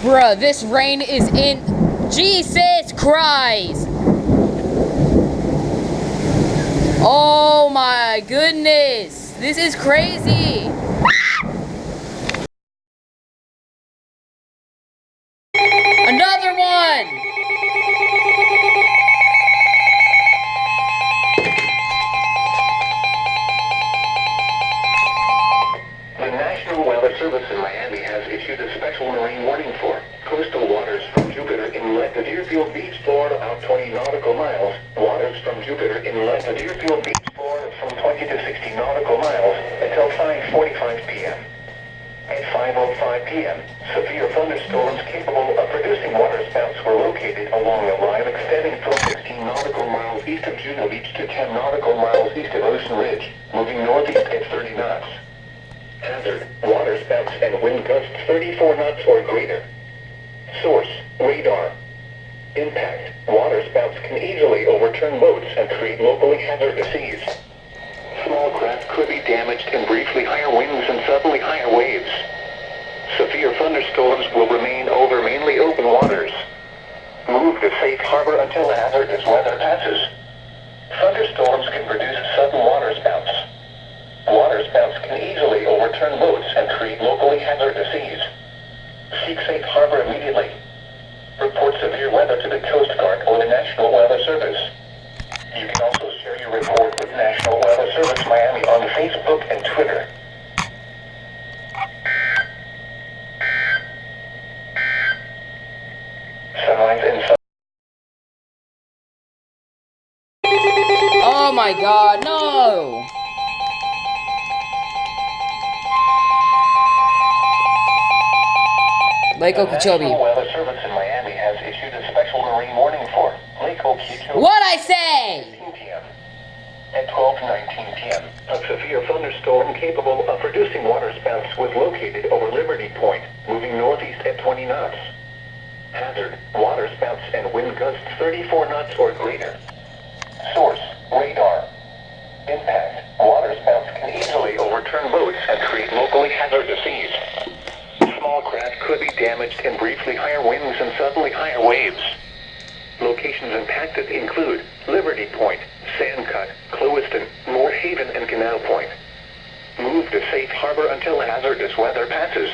Bruh, this rain is in... Jesus Christ! Oh my goodness! This is crazy! Another one! The National Weather Service in Miami has issued a special marine warning for coastal waters from Jupiter Inlet to Deerfield Beach, Florida, out 20 nautical miles. Waters from Jupiter Inlet to Deerfield Beach, Florida, from 20 to 60 nautical miles until 5:45 p.m. At 5:05 p.m., severe thunderstorms capable of producing waterspouts were located along a line extending from 16 nautical miles east of Juno Beach to 10 nautical miles east of Ocean Ridge, moving northeast at 30 knots. Hazard, waterspouts and wind gusts 34 knots or greater. Source, radar. Impact, waterspouts can easily overturn boats and create locally hazardous seas. Small craft could be damaged in briefly higher winds and suddenly higher waves. Severe thunderstorms will remain over mainly open waters. Move to safe harbor until hazardous weather passes. Thunderstorms can produce sudden waterspouts. Waterspouts can easily overturn boats and create locally hazardous seas. Seek safe harbor immediately. Report severe weather to the Coast Guard or the National Weather Service. You can also share your report with National Weather Service Miami on Facebook and Twitter. Sunrise and Oh my god, no! Lake Okeechobee. The National Weather Service in Miami has issued a special marine warning for Lake Okeechobee. What'd I say? 15 p.m. At 12 to 19 p.m., a severe thunderstorm capable of producing waterspouts was located over Liberty Point, moving northeast at 20 knots. Hazard, waterspouts and wind gusts 34 knots or greater. Source, radar. Impact, waterspouts can easily overturn boats and create locally hazardous seas. Small craft could be damaged in briefly higher winds and suddenly higher waves. Locations impacted include Liberty Point, Sandcut, Clewiston, Moore Haven, and Canal Point. Move to safe harbor until hazardous weather passes.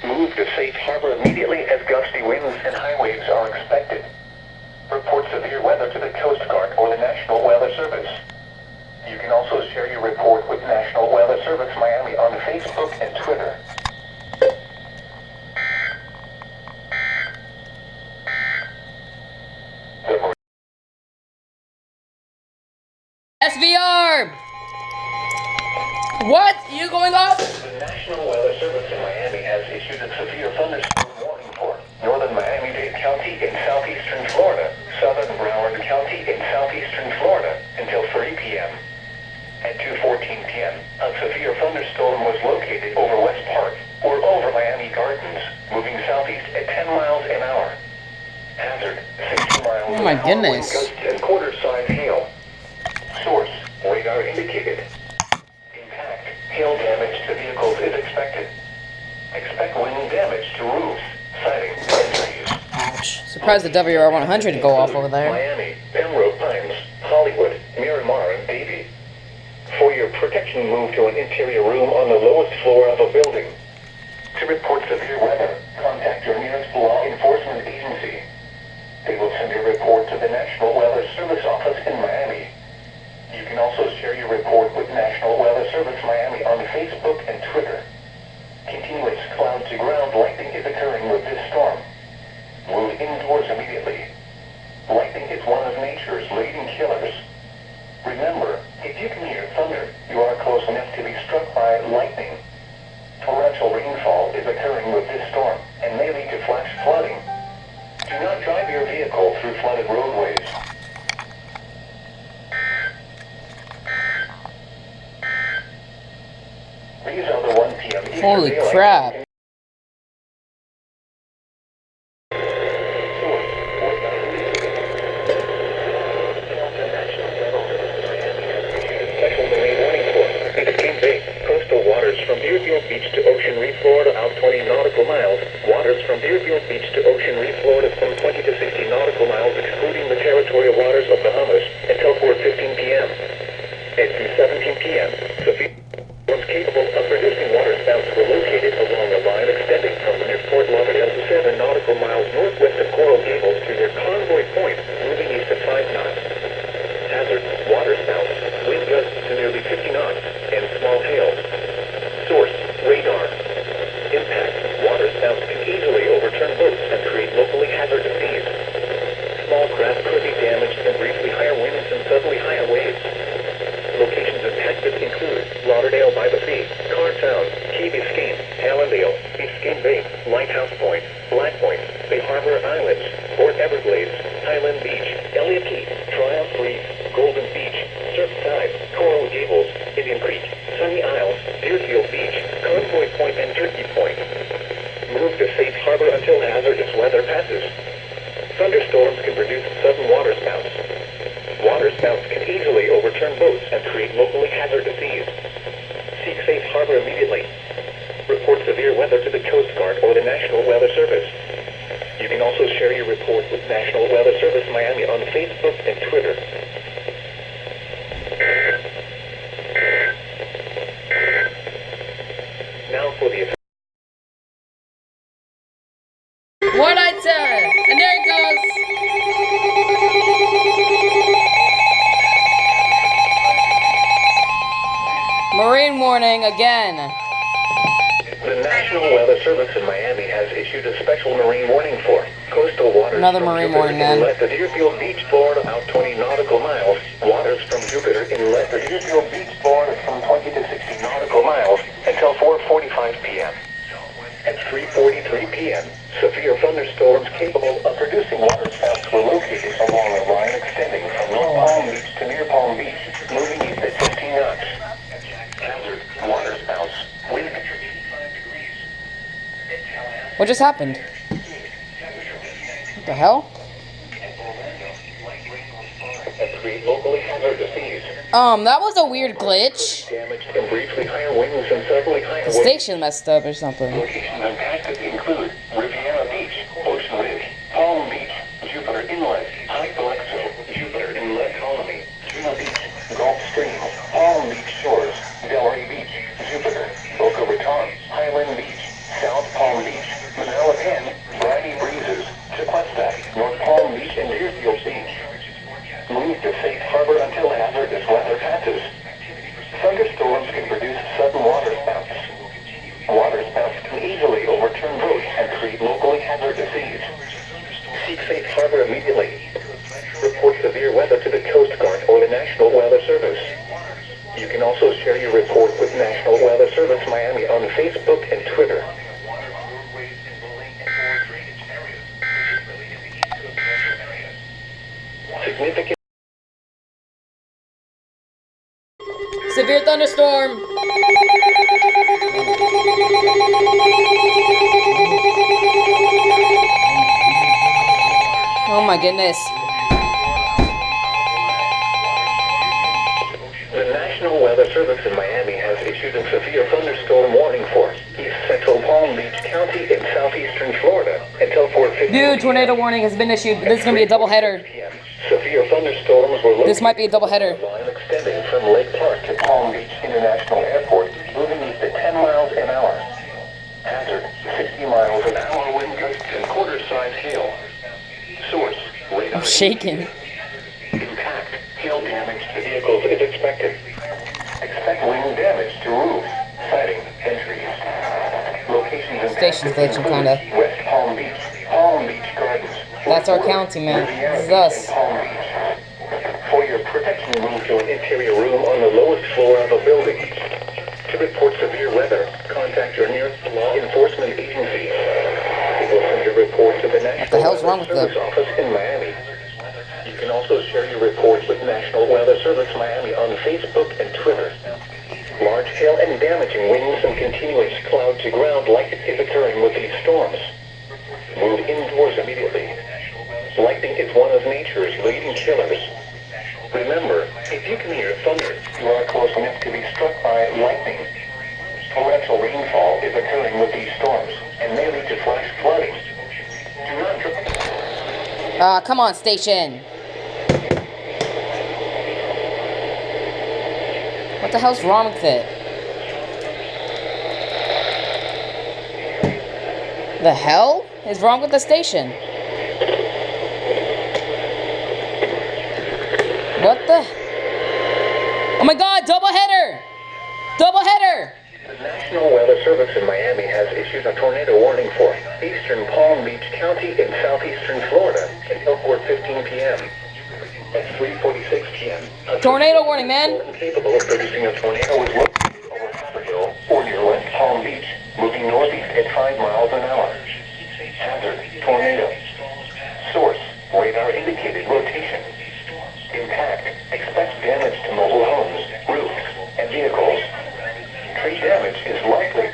Move to safe harbor immediately as gusty winds and high waves are expected. Report severe weather to the Coast Guard or the National Weather Service. You can also share your report with National Weather Service Miami on Facebook and Twitter. SVR! What? You going off? The National Weather Service in Miami has issued a severe thunderstorm warning for northern Miami-Dade County in southeastern Florida, southern Broward County in southeastern Florida until 3 p.m. At 2:14 p.m., a severe thunderstorm was located over West Park or over Miami Gardens, moving southeast at 10 miles an hour. Hazard, 60 miles Oh my an hour goodness. wind gusts and quarter-size hail. Source, radar indicated. Impact, hail damage to vehicles is expected. Expect wind damage to roofs, siding, and trees. Ouch. Surprised the WR100 to go off over there. Miami, Pembroke Pines, Hollywood, Miramar, and Davie. For your protection, move to an interior room on the lowest floor of a building. To report severe weather, contact your nearest law enforcement agency. They will send your report to the National Weather Service office in Miami. You can also share your report with National Weather Service Miami on Facebook and Twitter. Continuous cloud-to-ground lightning is occurring with this storm. Move indoors immediately. Lightning is one of nature's leading killers. Remember, if you can hear thunder, you are close enough to be struck by lightning. Torrential rainfall is occurring with this storm and may lead to flash flooding. Do not drive your vehicle through flooded roadways. These are the 1 p.m. Eastern Holy Daylight crap. Coastal waters from Deerfield Beach to Ocean Reef, Florida, out 20 nautical miles. Waters from Deerfield Beach to Ocean Reef, Florida from 20 to 60 nautical miles, excluding the territorial waters of Bahamas, until 4:15 p.m. At 2:17 p.m., Sophia was capable of producing waterspouts were located along a line extending from near Fort Lauderdale to 7 nautical miles northwest of Coral Gables to near Convoy Point, moving east at 5 knots. Hazard, waterspouts, wind gusts to nearly 50 knots, and small hail. Source, radar. Impact, waterspouts can easily overturn boats and create locally hazardous seas. Small craft could be damaged from briefly higher winds and suddenly higher waves. Locations impacted include Lauderdale by the Sea, Cartown, Key Biscayne, Hallandale, Biscayne Bay, Lighthouse Point, Black Point, Bay Harbor Islands, Port Everglades, Highland Beach, Elliott Key, Triumph Reef, Golden Beach, Surfside, Coral Gables, Indian Creek, Sunny Isles, Deerfield Beach, Convoy Point, and Turkey Point. Move to safe harbor until hazardous weather passes. Thunderstorms can produce sudden waterspouts. Waterspouts can easily overturn boats and create locally hazardous seas. Seek safe harbor immediately. Report severe weather to the Coast Guard or the National Weather Service. You can also share your report with National Weather Service Miami on Facebook and Twitter. Now for the What I tell you? And there it goes. Marine warning again. The National Weather Service in Miami has issued a special marine warning for coastal waters. Another from marine Jupiter warning, man. Inlet to Deerfield Beach, Florida, out 20 nautical miles. Waters from Jupiter Inlet to Deerfield Beach, Florida, from 20 to 60 nautical miles until 4:45 p.m. At 3:43 p.m., severe thunderstorms capable of producing waterspouts were located along a line extending from North Palm Beach to near Palm Beach, moving east at 15 knots. Hazard, waterspouts, wind 85 degrees. What just happened? What the hell? And create locally hazardous seas. That was a weird glitch. Damaged and briefly higher winds and suddenly higher The waves. station messed up or something. Locations impacted include Riviera Beach, Ocean Ridge, Palm Beach, Jupiter Inlet, High Palexo, Jupiter Inlet Colony, Juno Beach, Gulf Stream, Palm Beach Shores, Delray Beach, Jupiter, Boca Raton, Highland Beach, South Palm Beach, Manila Pen, Briny Breezes, Chiquesta, North Palm Beach, and Deerfield Beach. Move to safe harbor until hazardous weather passes. Thunderstorms can produce sudden waterspouts. Waterspouts can easily overturn boats and create locally hazardous seas. Seek safe harbor immediately. Report severe weather to the Coast Guard or the National Weather Service. You can also share your report with National Weather Service Miami on Facebook and Twitter. Significant Severe thunderstorm. Oh my goodness. The National Weather Service in Miami has issued a severe thunderstorm warning for East Central Palm Beach County in southeastern Florida until 4:50. Dude, tornado warning has been issued. This is gonna be a double header. Severe thunderstorms were located. This might be a double header. Line extending from Lake Park to Palm Beach International Airport, moving east at 10 miles an hour. Hazard, 60 miles an hour wind gusts and quarter-size hail. Source, radar. I'm shaking. Impact, hail damage to vehicles is expected. Expect wind damage to roofs, siding, and trees. Locations in Station's glitching, kinda. West Palm Beach, Palm Beach Gardens. That's our county, man. This is us. Palm Beach. For your protection, move to an interior room on the lowest floor of a building. To report severe weather, contact your nearest law enforcement agency. You will send your report to the National hell's wrong Weather with Service office in Miami. You can also share your report with National Weather Service Miami on Facebook and Twitter. Large hail and damaging winds and continuous cloud to ground like is occurring with these storms. Move indoors immediately. Lightning is one of nature's leading killers. Remember, if you can hear thunder, you are close enough to be struck by lightning. Torrential rainfall is occurring with these storms and may lead to flash flooding, Come on, station. What the hell's wrong with it? The hell is wrong with the station? What the? Oh my god, double header! Double header! The National Weather Service in Miami has issued a tornado warning for eastern Palm Beach County in southeastern Florida until 4:15 p.m. At 3:46 p.m. Tornado warning, man! Capable of producing a tornado was located over Haverhill or near West Palm Beach, moving northeast at 5 miles an hour. Hazard, tornado. Source, radar indicated rotation. Impact, expect damage to mobile homes, roofs, and vehicles. Tree damage is likely.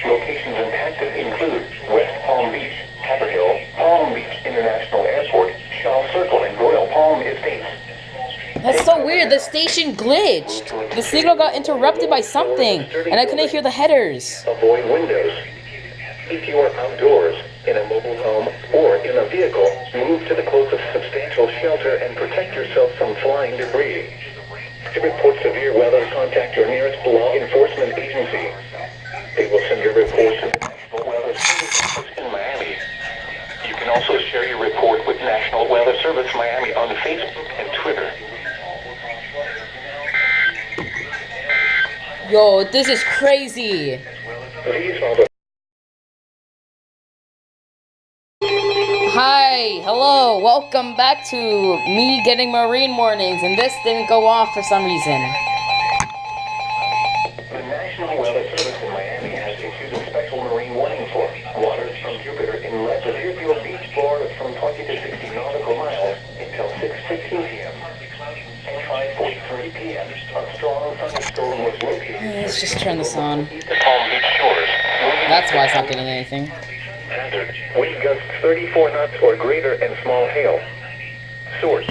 Locations impacted include West Palm Beach, Haverhill, Palm Beach International Airport, Shaw Circle, and Royal Palm Estates. That's so weird, the station glitched. The signal got interrupted by something, and I couldn't hear the headers. Avoid windows. If you are outdoors, in a mobile home, or in a vehicle, move to the closest substantial shelter and protect yourself from flying debris. To report severe weather, contact your nearest law enforcement agency. They will send your report to the National Weather Service in Miami. You can also share your report with National Weather Service Miami on Facebook and Twitter. Yo, this is crazy. These are the Hi, hello, welcome back to me getting marine warnings, and this didn't go off for some reason. The National Weather Service in Miami has issued a special marine warning for waters from Jupiter Inlet to Deerfield Beach, Florida from 20 to 60 nautical miles until 6:15 p.m. At 5:43 p.m., a strong thunderstorm was located. Let's just turn this on. East of Palm Beach shores. That's why it's not getting anything. Hazard, wind gusts 34 knots or greater and small hail. Source,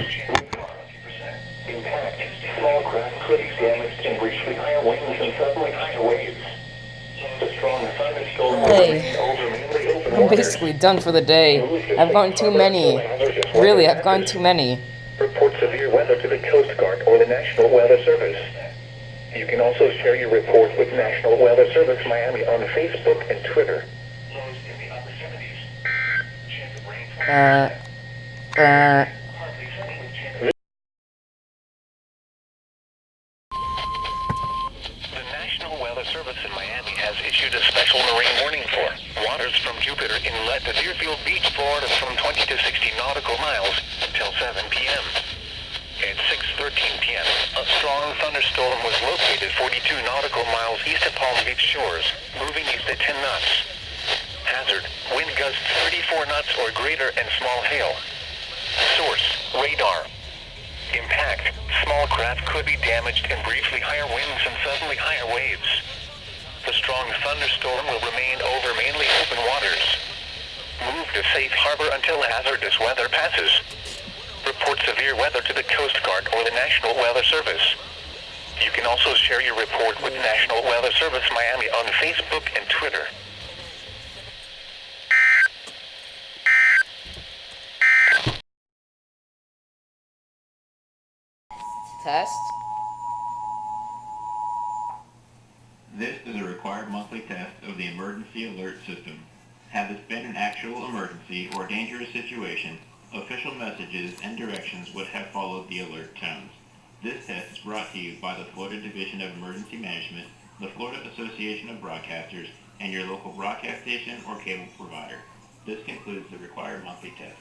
impact, small craft could be damaged and briefly higher winds and suddenly higher waves. The strong thunderstorm will Hey, remain over mainly open I'm waters. basically done for the day. I've gone too many. Really, I've gone too many. Report severe weather to the Coast Guard or the National Weather Service. You can also share your report with National Weather Service Miami on Facebook and Twitter. The National Weather Service in Miami has issued a special marine warning for waters from Jupiter Inlet to Deerfield Beach, Florida from 20 to 60 nautical miles until 7 p.m. At 6:13 p.m., a strong thunderstorm was located 42 nautical miles east of Palm Beach shores, moving east at 10 knots. Hazard, wind gusts 34 knots or greater and small hail. Source, radar. Impact, small craft could be damaged and briefly higher winds and suddenly higher waves. The strong thunderstorm will remain over mainly open waters. Move to safe harbor until hazardous weather passes. Report severe weather to the Coast Guard or the National Weather Service. You can also share your report with National Weather Service Miami on Facebook and Twitter. Test. This is a required monthly test of the emergency alert system. Had this been an actual emergency or dangerous situation, official messages and directions would have followed the alert tones. This test is brought to you by the Florida Division of Emergency Management, the Florida Association of Broadcasters, and your local broadcast station or cable provider. This concludes the required monthly test.